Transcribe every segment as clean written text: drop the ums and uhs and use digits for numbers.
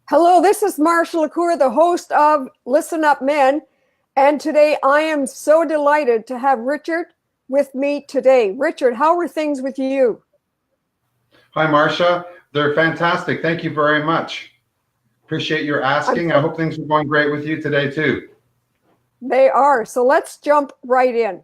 Hello, this is Marsha Lecour, the host of Listen Up Men. And today I am so delighted to have Richard with me today. Richard, how are things with you? Hi, Marsha. They're fantastic. Thank you very much. Appreciate your asking. I hope things are going great with you today, too. They are. So let's jump right in.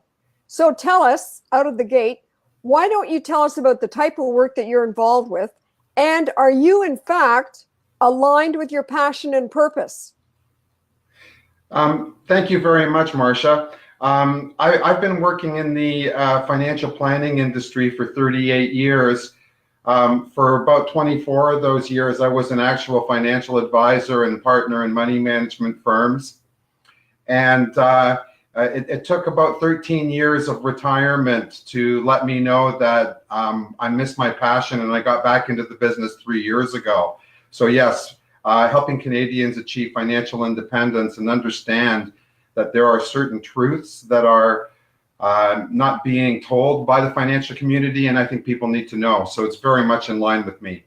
So tell us out of the gate, why don't you tell us about the type of work that you're involved with? And are you, in fact, aligned with your passion and purpose? Thank you very much, Marsha. I've been working in the financial planning industry for 38 years. For about 24 of those years, I was an actual financial advisor and partner in money management firms. And it took about 13 years of retirement to let me know that I missed my passion, and I got back into the business 3 years ago. So yes, helping Canadians achieve financial independence and understand that there are certain truths that are not being told by the financial community, and I think people need to know. So it's very much in line with me.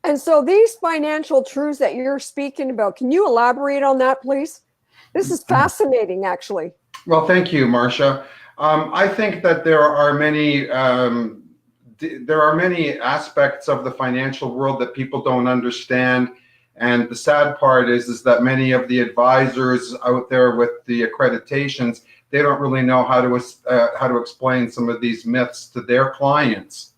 And so these financial truths that you're speaking about, can you elaborate on that, please? This is fascinating, actually. Well, thank you, Marsha. I think that there are many aspects of the financial world that people don't understand. And the sad part is that many of the advisors out there with the accreditations, they don't really know how to explain some of these myths to their clients.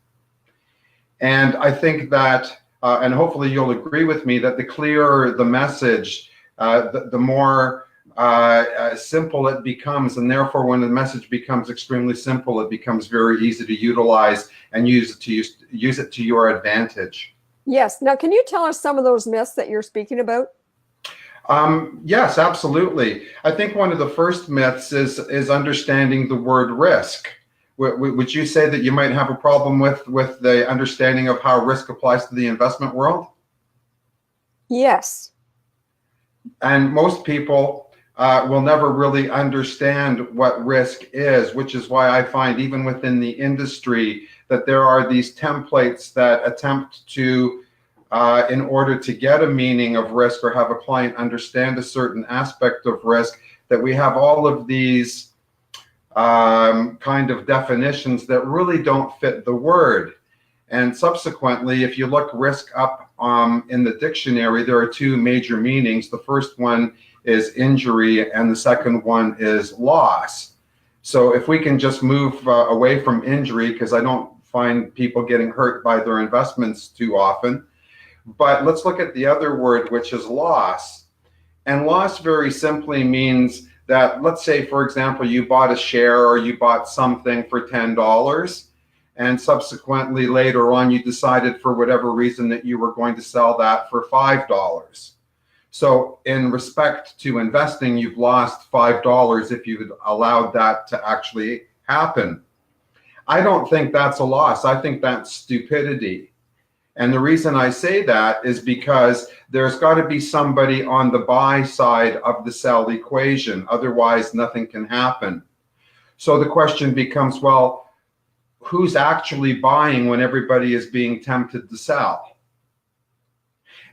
And I think that, and hopefully you'll agree with me, that the clearer the message, the more simple it becomes. And therefore, when the message becomes extremely simple, it becomes very easy to utilize and use it to your advantage. Yes. Now, can you tell us some of those myths that you're speaking about? Yes, absolutely. I think one of the first myths is understanding the word risk. Would you say that you might have a problem with the understanding of how risk applies to the investment world? Yes. And most people will never really understand what risk is, which is why I find even within the industry that there are these templates that attempt to, in order to get a meaning of risk or have a client understand a certain aspect of risk, that we have all of these kind of definitions that really don't fit the word. And subsequently, if you look risk up in the dictionary, there are two major meanings. The first one is injury, and the second one is loss. So if we can just move away from injury, because I don't find people getting hurt by their investments too often, but let's look at the other word, which is loss. And loss very simply means that, let's say, for example, you bought a share or you bought something for $10, and subsequently later on you decided for whatever reason that you were going to sell that for $5. So in respect to investing, you've lost $5 if you'd allowed that to actually happen. I don't think that's a loss. I think that's stupidity. And the reason I say that is because there's got to be somebody on the buy side of the sell equation. Otherwise, nothing can happen. So the question becomes, well, who's actually buying when everybody is being tempted to sell?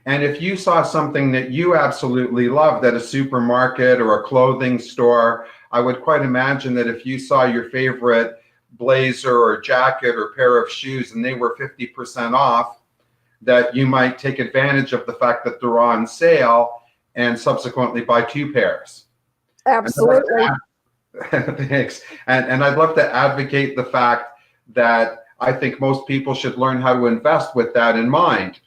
And if you saw something that you absolutely loved at a supermarket or a clothing store, I would quite imagine that if you saw your favorite blazer or jacket or pair of shoes and they were 50% off, that you might take advantage of the fact that they're on sale and subsequently buy two pairs. Absolutely. Thanks. And I'd love to advocate the fact that I think most people should learn how to invest with that in mind.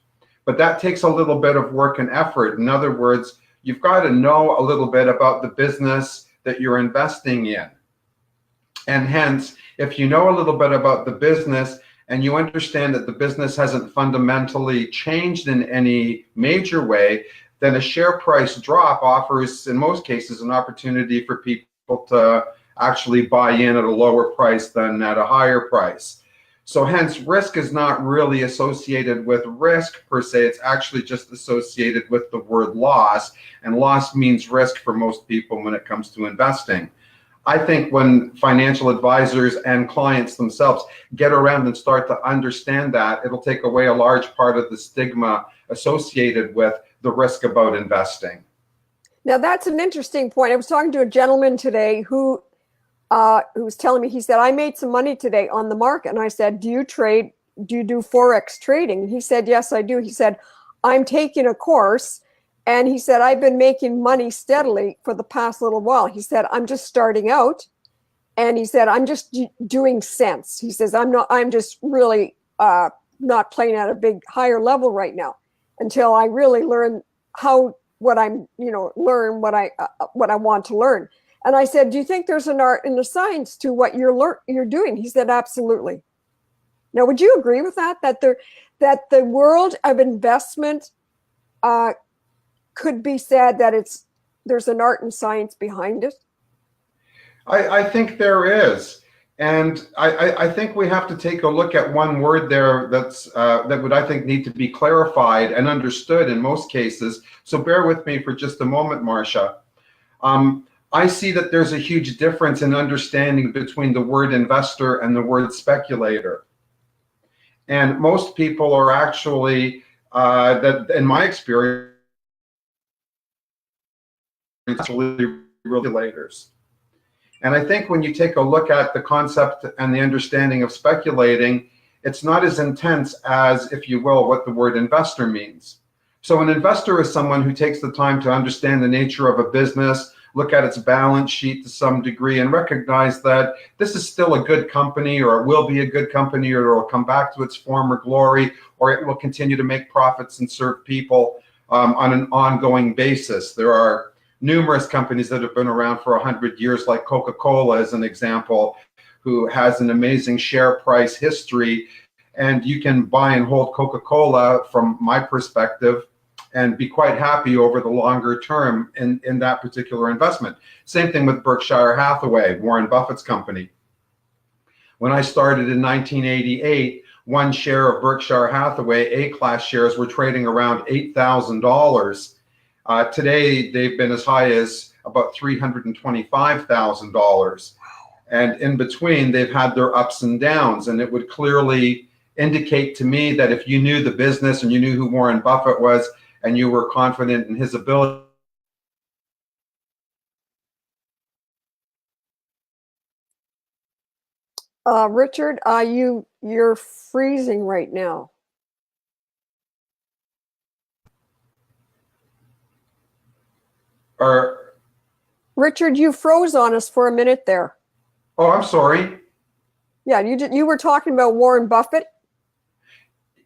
But that takes a little bit of work and effort. In other words, you've got to know a little bit about the business that you're investing in. And hence, if you know a little bit about the business and you understand that the business hasn't fundamentally changed in any major way, then a share price drop offers, in most cases, an opportunity for people to actually buy in at a lower price than at a higher price. So hence, risk is not really associated with risk per se. It's actually just associated with the word loss. And loss means risk for most people when it comes to investing. I think when financial advisors and clients themselves get around and start to understand that, it'll take away a large part of the stigma associated with the risk about investing. Now, that's an interesting point. I was talking to a gentleman today who was telling me, he said, I made some money today on the market. And I said, do you trade? Do you do Forex trading? And he said, yes, I do. He said, I'm taking a course. And he said, I've been making money steadily for the past little while. He said, I'm just starting out. And he said, I'm just doing cents. He says, I'm just really not playing at a big higher level right now until I really learn what I want to learn. And I said, do you think there's an art and a science to what you're doing? He said, absolutely. Now, would you agree with that? That the world of investment could be said that there's an art and science behind it? I think there is. And I think we have to take a look at one word there that would, I think, need to be clarified and understood in most cases. So bear with me for just a moment, Marsha. I see that there's a huge difference in understanding between the word investor and the word speculator. And most people are actually, that in my experience, actually regulators. And I think when you take a look at the concept and the understanding of speculating, it's not as intense as, if you will, what the word investor means. So an investor is someone who takes the time to understand the nature of a business, look at its balance sheet to some degree, and recognize that this is still a good company, or it will be a good company, or it will come back to its former glory, or it will continue to make profits and serve people on an ongoing basis. There are numerous companies that have been around for 100 years, like Coca-Cola as an example, who has an amazing share price history. And you can buy and hold Coca-Cola, from my perspective, and be quite happy over the longer term in that particular investment. Same thing with Berkshire Hathaway, Warren Buffett's company. When I started in 1988, one share of Berkshire Hathaway, A-class shares, were trading around $8,000. Today, they've been as high as about $325,000. And in between, they've had their ups and downs. And it would clearly indicate to me that if you knew the business and you knew who Warren Buffett was and you were confident in his ability. Richard, you're freezing right now. Richard, you froze on us for a minute there. Oh, I'm sorry. Yeah, you were talking about Warren Buffett.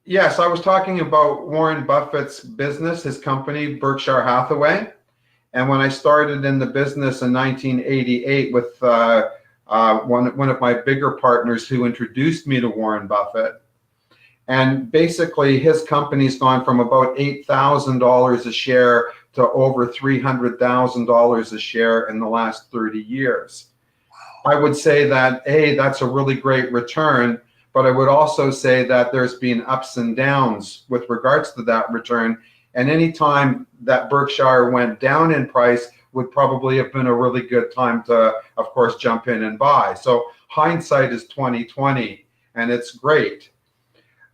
Yes, I was talking about Warren Buffett's business, his company, Berkshire Hathaway. And when I started in the business in 1988 with one of my bigger partners who introduced me to Warren Buffett. And basically, his company's gone from about $8,000 a share to over $300,000 a share in the last 30 years. I would say that, that's a really great return, but I would also say that there's been ups and downs with regards to that return. And any time that Berkshire went down in price would probably have been a really good time to, of course, jump in and buy. So hindsight is 20/20, and it's great.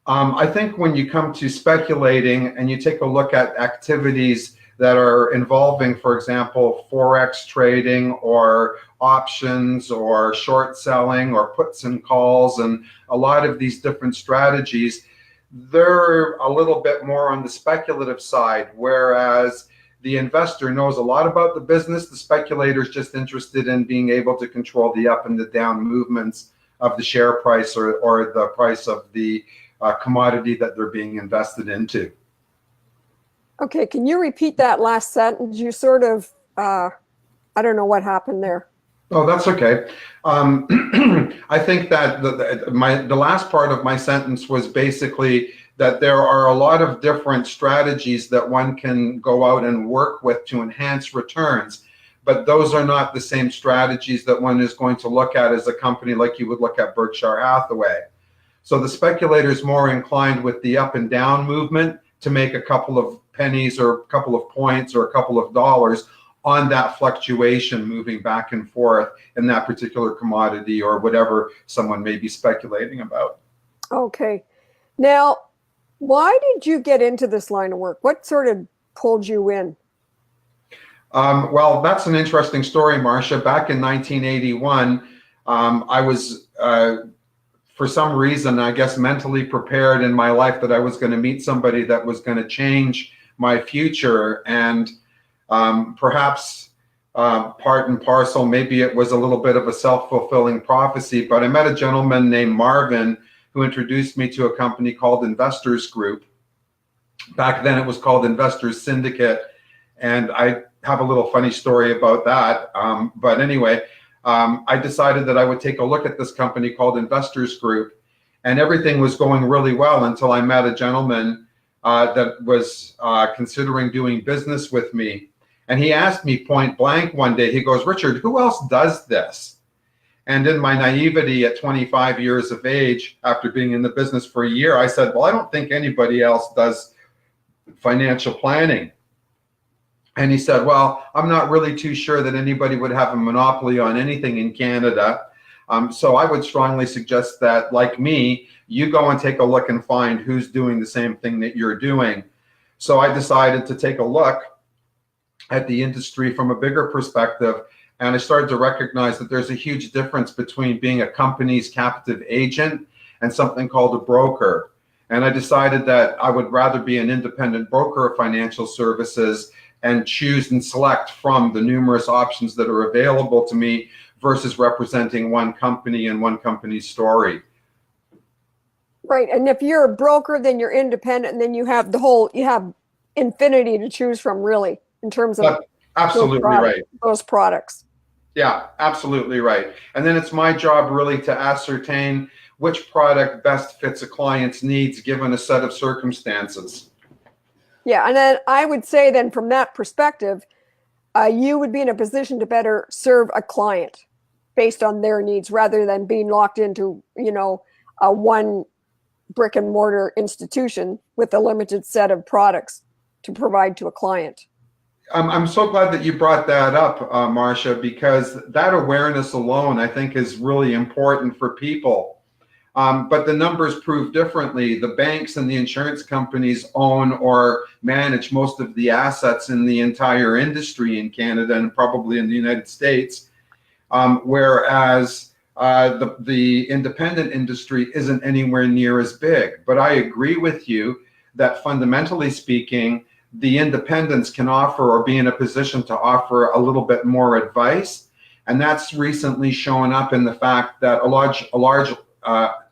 I think when you come to speculating and you take a look at activities that are involving, for example, Forex trading or options or short selling or puts and calls, and a lot of these different strategies, they're a little bit more on the speculative side, whereas the investor knows a lot about the business. The speculator is just interested in being able to control the up and the down movements of the share price or the price of the commodity that they're being invested into. Okay, can you repeat that last sentence? You sort of, I don't know what happened there. Oh, that's okay. I think that the last part of my sentence was basically that there are a lot of different strategies that one can go out and work with to enhance returns, but those are not the same strategies that one is going to look at as a company like you would look at Berkshire Hathaway. So the speculator is more inclined with the up and down movement to make a couple of pennies or a couple of points or a couple of dollars on that fluctuation moving back and forth in that particular commodity or whatever someone may be speculating about. Okay. Now, why did you get into this line of work? What sort of pulled you in? Well, that's an interesting story, Marsha. Back in 1981, I was, for some reason, I guess, mentally prepared in my life that I was going to meet somebody that was going to change my future. And perhaps part and parcel, maybe it was a little bit of a self-fulfilling prophecy, but I met a gentleman named Marvin who introduced me to a company called Investors Group. Back then it was called Investors Syndicate. And I have a little funny story about that. But anyway, I decided that I would take a look at this company called Investors Group, and everything was going really well until I met a gentleman that was considering doing business with me. And he asked me point blank one day, he goes, "Richard, who else does this?" And in my naivety at 25 years of age, after being in the business for a year, I said, "Well, I don't think anybody else does financial planning." And he said, "Well, I'm not really too sure that anybody would have a monopoly on anything in Canada. So I would strongly suggest that, like me, you go and take a look and find who's doing the same thing that you're doing." So I decided to take a look at the industry from a bigger perspective. And I started to recognize that there's a huge difference between being a company's captive agent and something called a broker. And I decided that I would rather be an independent broker of financial services and choose and select from the numerous options that are available to me versus representing one company and one company's story. Right. And if you're a broker, then you're independent, and then you have you have infinity to choose from, really, in terms of absolutely right. Those products. Yeah, absolutely right. And then it's my job really to ascertain which product best fits a client's needs given a set of circumstances. Yeah, and then I would say then from that perspective, you would be in a position to better serve a client based on their needs rather than being locked into, a one brick and mortar institution with a limited set of products to provide to a client. I'm so glad that you brought that up, Marsha, because that awareness alone, I think, is really important for people. But the numbers prove differently. The banks and the insurance companies own or manage most of the assets in the entire industry in Canada and probably in the United States, whereas the independent industry isn't anywhere near as big. But I agree with you that fundamentally speaking, the independents can offer or be in a position to offer a little bit more advice. And that's recently shown up in the fact that a large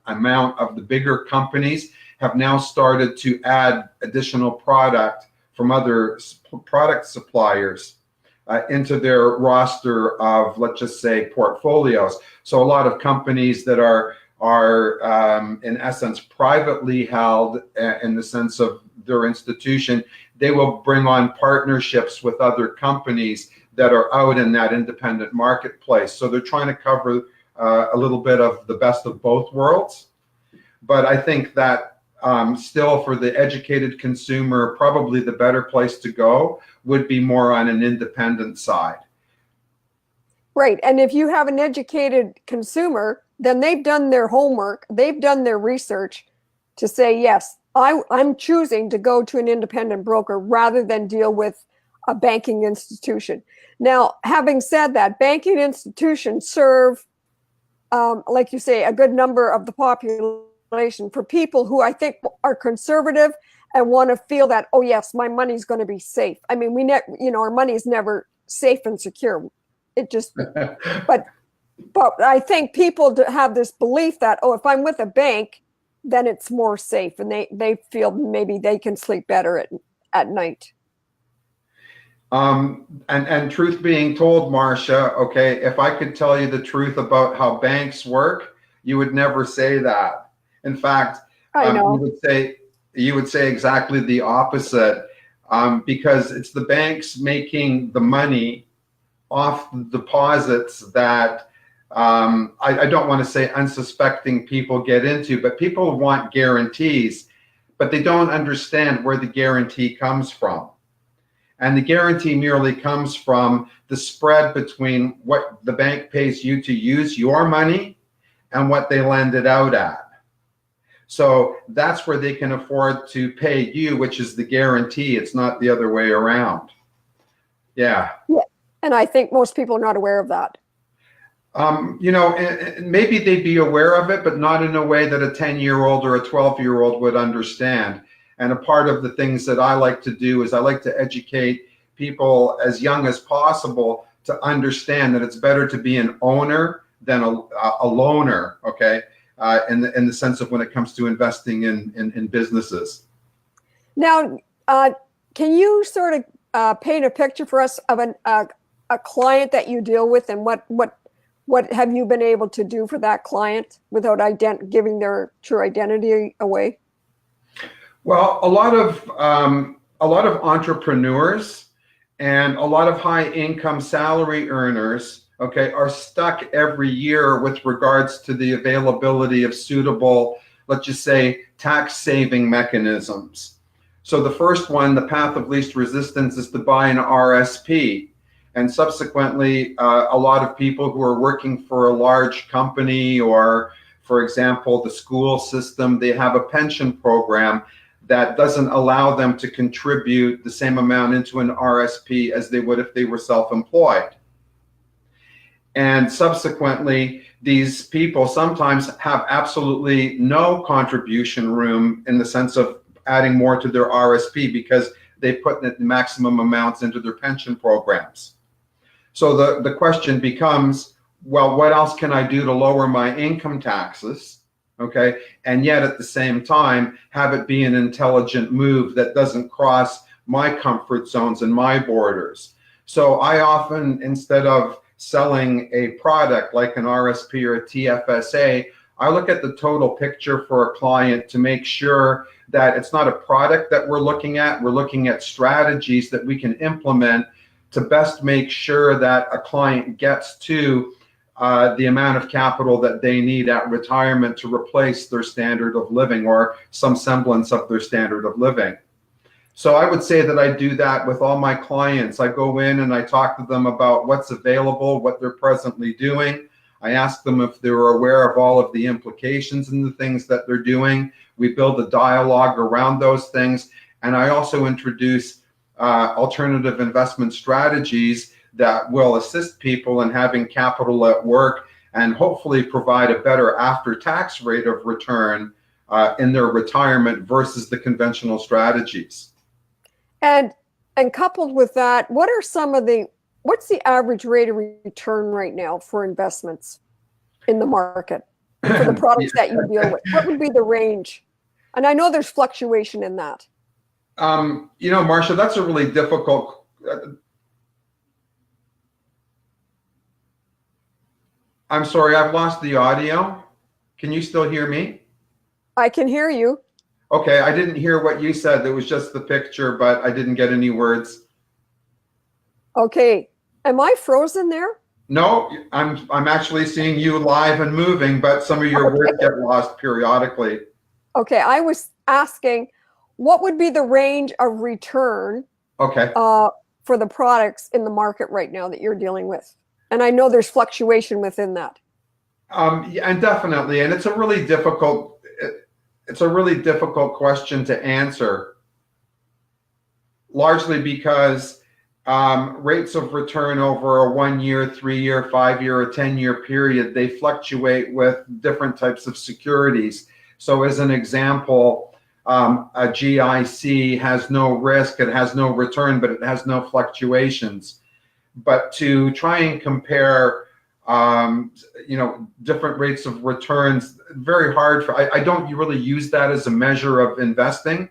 amount of the bigger companies have now started to add additional product from other product suppliers into their roster of, let's just say, portfolios. So a lot of companies that are in essence privately held in the sense of their institution, they will bring on partnerships with other companies that are out in that independent marketplace. So they're trying to cover a little bit of the best of both worlds. But I think that still for the educated consumer, probably the better place to go would be more on an independent side. Right. And if you have an educated consumer, then they've done their homework, they've done their research to say, yes, I'm choosing to go to an independent broker rather than deal with a banking institution. Now, having said that, banking institutions serve, like you say, a good number of the population for people who I think are conservative and want to feel that, oh yes, my money's going to be safe. I mean, our money is never safe and secure. It just, but I think people have this belief that, oh, if I'm with a bank, then it's more safe, and they feel maybe they can sleep better at night. And truth being told, Marsha, okay, if I could tell you the truth about how banks work, you would never say that. In fact, I know. you would say exactly the opposite, because it's the banks making the money off the deposits that I don't want to say unsuspecting people get into, but people want guarantees, but they don't understand where the guarantee comes from. And the guarantee merely comes from the spread between what the bank pays you to use your money and what they lend it out at. So that's where they can afford to pay you, which is the guarantee. It's not the other way around. Yeah. Yeah. And I think most people are not aware of that. Maybe they'd be aware of it, but not in a way that a 10-year-old or a 12-year-old would understand. And a part of the things that I like to do is I like to educate people as young as possible to understand that it's better to be an owner than a loaner, okay, in the sense of when it comes to investing in businesses. Now, can you sort of paint a picture for us of a client that you deal with, and what have you been able to do for that client without giving their true identity away? Well, a lot of entrepreneurs and a lot of high income salary earners, okay, are stuck every year with regards to the availability of suitable, let's just say, tax saving mechanisms. So the first one, the path of least resistance, is to buy an RSP. And subsequently, a lot of people who are working for a large company or, for example, the school system, they have a pension program that doesn't allow them to contribute the same amount into an RSP as they would if they were self-employed. And subsequently, these people sometimes have absolutely no contribution room in the sense of adding more to their RSP because they put the maximum amounts into their pension programs. So the question becomes, well, what else can I do to lower my income taxes? Okay, and yet at the same time, have it be an intelligent move that doesn't cross my comfort zones and my borders. So I often, instead of selling a product like an RSP or a TFSA, I look at the total picture for a client to make sure that it's not a product that we're looking at strategies that we can implement to best make sure that a client gets to the amount of capital that they need at retirement to replace their standard of living or some semblance of their standard of living. So I would say that I do that with all my clients. I go in and I talk to them about what's available, what they're presently doing. I ask them if they're aware of all of the implications and the things that they're doing. We build a dialogue around those things. And I also introduce alternative investment strategies that will assist people in having capital at work and hopefully provide a better after-tax rate of return in their retirement versus the conventional strategies. And coupled with that, what's the average rate of return right now for investments in the market for the products that you deal with? What would be the range? And I know there's fluctuation in that. Marsha, that's a really difficult. I'm sorry, I've lost the audio. Can you still hear me? I can hear you. Okay, I didn't hear what you said. There was just the picture, but I didn't get any words. Okay, am I frozen there? No, I'm actually seeing you live and moving, but some of your words get lost periodically. Okay, I was asking, what would be the range of return for the products in the market right now that you're dealing with? And I know there's fluctuation within that. And definitely, and it's a really difficult question to answer, largely because rates of return over a 1 year, 3 year, 5 year, or 10-year period, they fluctuate with different types of securities. So as an example, a GIC has no risk, it has no return, but it has no fluctuations. But to try and compare, different rates of returns, very hard. I don't really use that as a measure of investing.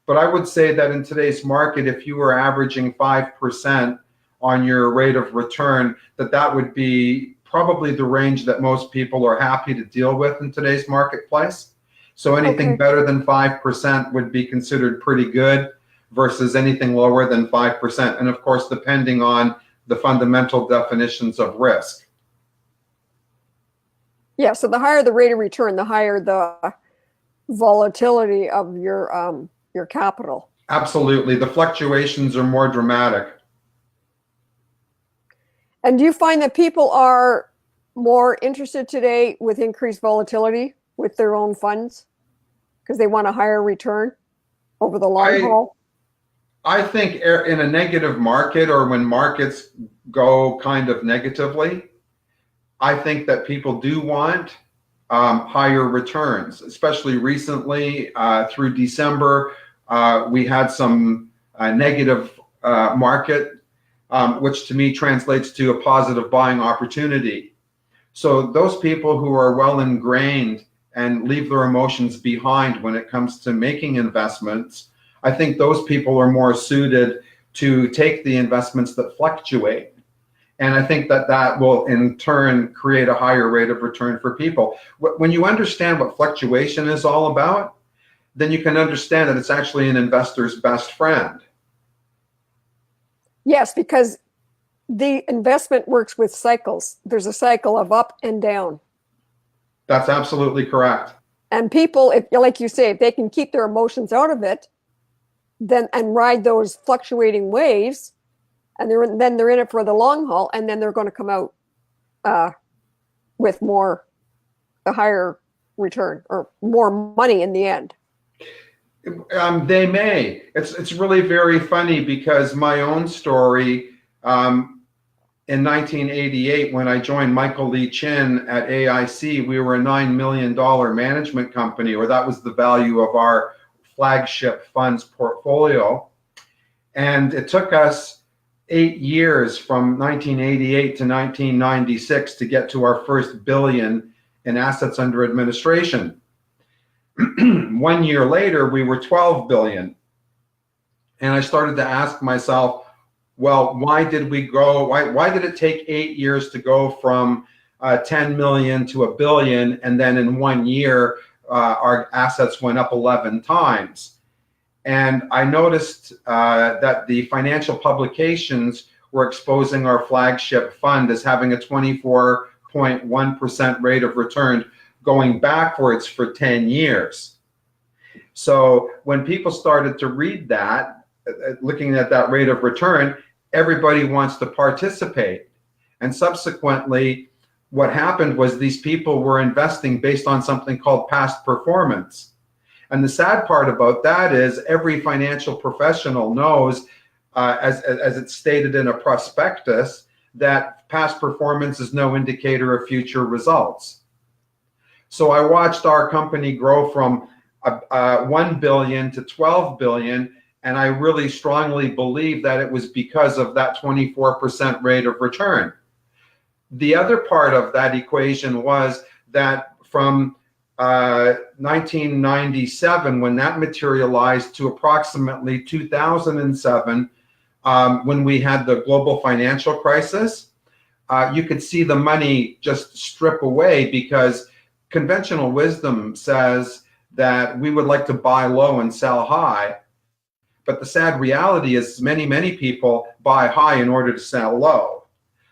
But I would say that in today's market, if you were averaging 5% on your rate of return, that would be probably the range that most people are happy to deal with in today's marketplace. So anything better than 5% would be considered pretty good versus anything lower than 5%. And of course, depending on the fundamental definitions of risk. Yeah, so the higher the rate of return, the higher the volatility of your capital. Absolutely. The fluctuations are more dramatic. And do you find that people are more interested today with increased volatility with their own funds because they want a higher return over the long I haul? I think in a negative market, or when markets go kind of negatively, I think that people do want higher returns, especially recently through December. We had some negative market, which to me translates to a positive buying opportunity. So those people who are well ingrained and leave their emotions behind when it comes to making investments, I think those people are more suited to take the investments that fluctuate. And I think that that will in turn create a higher rate of return for people. When you understand what fluctuation is all about, then you can understand that it's actually an investor's best friend. Yes, because the investment works with cycles. There's a cycle of up and down. That's absolutely correct. And people, if, like you say, if they can keep their emotions out of it, then and ride those fluctuating waves, and then they're in it for the long haul, and then they're going to come out with a higher return or more money in the end. They may. It's really very funny because my own story in 1988, when I joined Michael Lee Chin at AIC, we were a $9 million management company, or that was the value of our flagship funds portfolio. And it took us 8 years from 1988 to 1996 to get to our first billion in assets under administration. 1 year later, we were 12 billion. And I started to ask myself, well, why did we go? Why did it take 8 years to go from 10 million to a billion? And then in 1 year, our assets went up 11 times. And I noticed that the financial publications were exposing our flagship fund as having a 24.1% rate of return going backwards for 10 years. So when people started to read that, looking at that rate of return, everybody wants to participate. And subsequently, what happened was these people were investing based on something called past performance. And the sad part about that is every financial professional knows, as it's stated in a prospectus, that past performance is no indicator of future results. So I watched our company grow from 1 billion to 12 billion, and I really strongly believe that it was because of that 24% rate of return. The other part of that equation was that from 1997, when that materialized, to approximately 2007, when we had the global financial crisis, you could see the money just strip away, because conventional wisdom says that we would like to buy low and sell high. But the sad reality is many people buy high in order to sell low.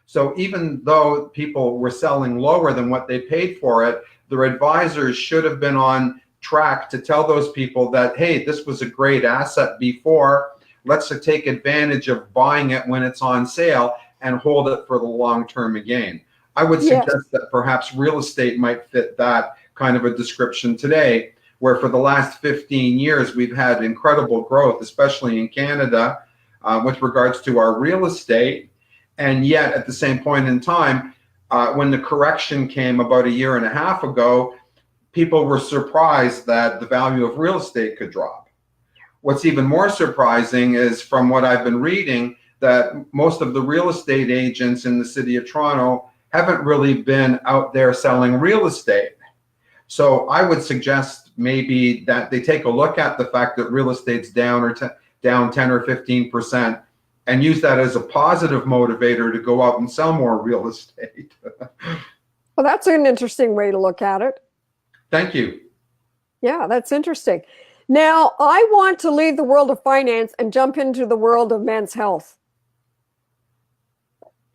So even though people were selling lower than what they paid for it, their advisors should have been on track to tell those people that, hey, this was a great asset before. Let's take advantage of buying it when it's on sale and hold it for the long-term gain. I would suggest that perhaps real estate might fit that kind of a description today, where for the last 15 years, we've had incredible growth, especially in Canada, with regards to our real estate. And yet, at the same point in time, when the correction came about a year and a half ago, people were surprised that the value of real estate could drop. What's even more surprising is, from what I've been reading, that most of the real estate agents in the city of Toronto haven't really been out there selling real estate. So I would suggest maybe that they take a look at the fact that real estate's down down 10 or 15%, and use that as a positive motivator to go out and sell more real estate. Well, that's an interesting way to look at it. Thank you. Yeah, that's interesting. Now, I want to leave the world of finance and jump into the world of men's health.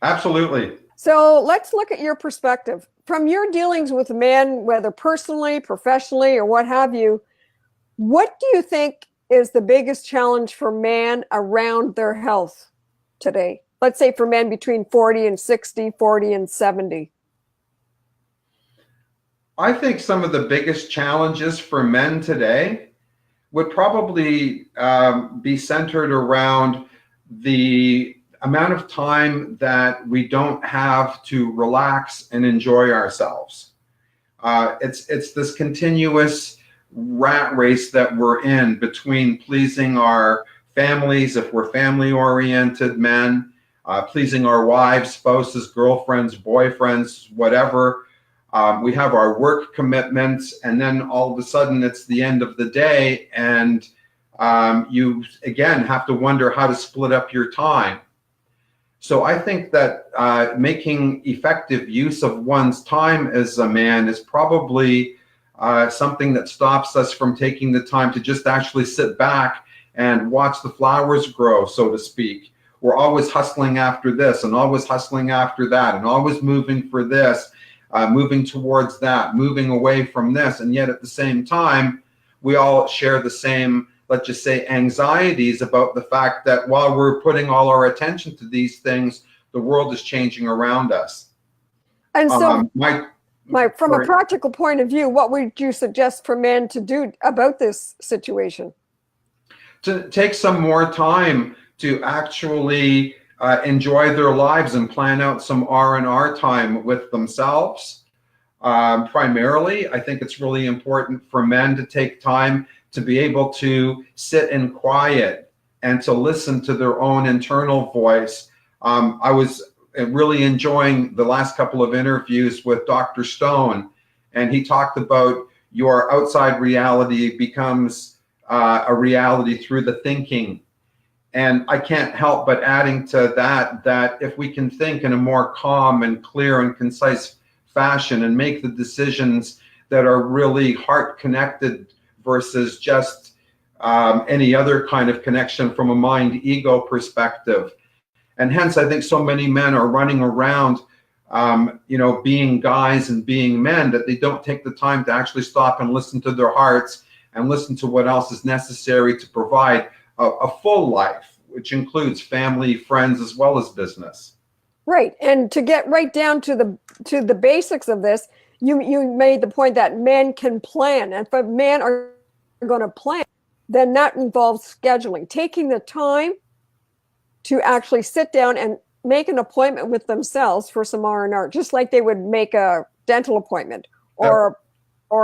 Absolutely. So let's look at your perspective. From your dealings with men, whether personally, professionally, or what have you, what do you think is the biggest challenge for man around their health today? Let's say for men between 40 and 60, 40 and 70. I think some of the biggest challenges for men today would probably be centered around the amount of time that we don't have to relax and enjoy ourselves. It's this continuous rat race that we're in between pleasing our families, if we're family-oriented men, pleasing our wives, spouses, girlfriends, boyfriends, whatever. We have our work commitments, and then all of a sudden it's the end of the day, and you again have to wonder how to split up your time. So I think that making effective use of one's time as a man is probably something that stops us from taking the time to just actually sit back and watch the flowers grow, so to speak. We're always hustling after this and always hustling after that and always moving for this, moving towards that, moving away from this. And yet at the same time, we all share the same, let's just say, anxieties about the fact that while we're putting all our attention to these things, the world is changing around us. And so from a practical point of view, what would you suggest for men to do about this situation? To take some more time to actually enjoy their lives and plan out some R&R time with themselves. Primarily, I think it's really important for men to take time to be able to sit in quiet and to listen to their own internal voice. I was really enjoying the last couple of interviews with Dr. Stone, and he talked about your outside reality becomes a reality through the thinking. And I can't help but adding to that, that if we can think in a more calm and clear and concise fashion and make the decisions that are really heart connected versus just any other kind of connection from a mind-ego perspective. And hence, I think so many men are running around, being guys and being men, that they don't take the time to actually stop and listen to their hearts and listen to what else is necessary to provide a full life, which includes family, friends, as well as business. Right. And to get right down to the basics of this, you made the point that men can plan. And if men are going to plan, then that involves scheduling, taking the time to actually sit down and make an appointment with themselves for some R&R, just like they would make a dental appointment, or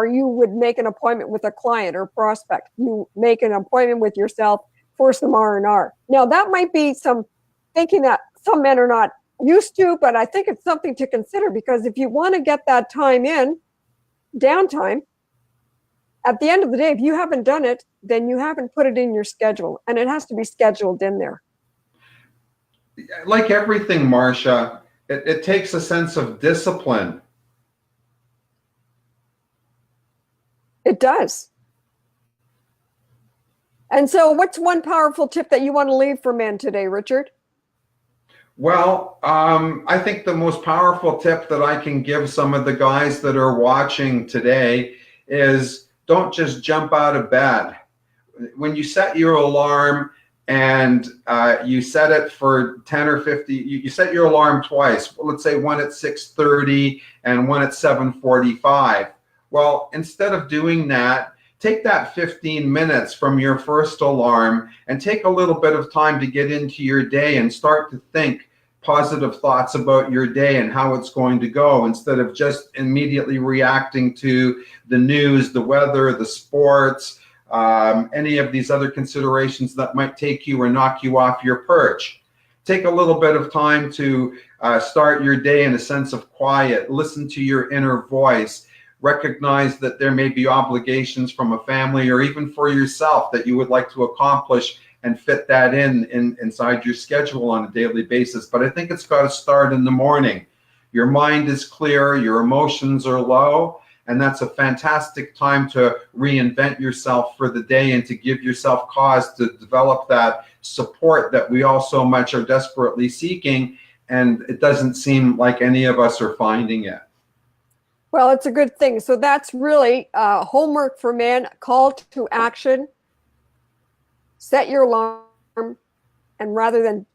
you would make an appointment with a client or prospect. You make an appointment with yourself for some R&R. Now, that might be some thinking that some men are not used to, but I think it's something to consider, because if you want to get that time in, downtime, at the end of the day, if you haven't done it, then you haven't put it in your schedule, and it has to be scheduled in there. Like everything, Marsha, it takes a sense of discipline. It does. And so what's one powerful tip that you want to leave for men today, Richard? Well, I think the most powerful tip that I can give some of the guys that are watching today is don't just jump out of bed. When you set your alarm and you set it for 10 or 50, you set your alarm twice. Well, let's say one at 6:30 and one at 7:45. Well, instead of doing that, take that 15 minutes from your first alarm and take a little bit of time to get into your day and start to think positive thoughts about your day and how it's going to go, instead of just immediately reacting to the news, the weather, the sports, any of these other considerations that might take you or knock you off your perch. Take a little bit of time to start your day in a sense of quiet, listen to your inner voice, recognize that there may be obligations from a family or even for yourself that you would like to accomplish, and fit that inside your schedule on a daily basis. But I think it's got to start in the morning. Your mind is clear, your emotions are low, and that's a fantastic time to reinvent yourself for the day and to give yourself cause to develop that support that we all so much are desperately seeking, and it doesn't seem like any of us are finding it. Well, it's a good thing. So that's really homework for men, call to action. set your alarm, and rather than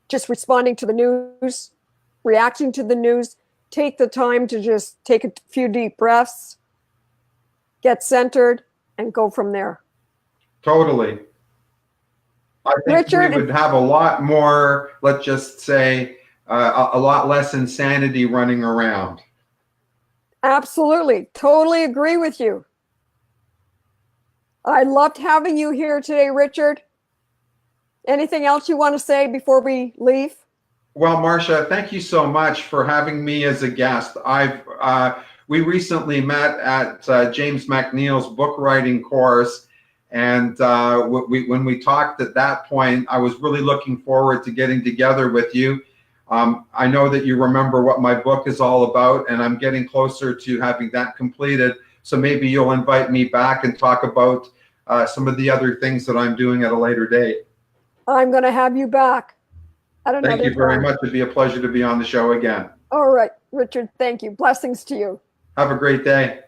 just responding to the news, reacting to the news, take the time to just take a few deep breaths, get centered, and go from there. Totally. I think Richard, we would have a lot more, let's just say, a lot less insanity running around. absolutely, totally agree with you. I loved having you here today, Richard. Anything else you want to say before we leave? Well, Marsha, thank you so much for having me as a guest. We recently met at James McNeil's book writing course, and when we talked at that point, I was really looking forward to getting together with you. I know that you remember what my book is all about, and I'm getting closer to having that completed. So maybe you'll invite me back and talk about some of the other things that I'm doing at a later date. I'm going to have you back at another time. Thank you very much. It'd be a pleasure to be on the show again. All right, Richard, thank you. Blessings to you. Have a great day.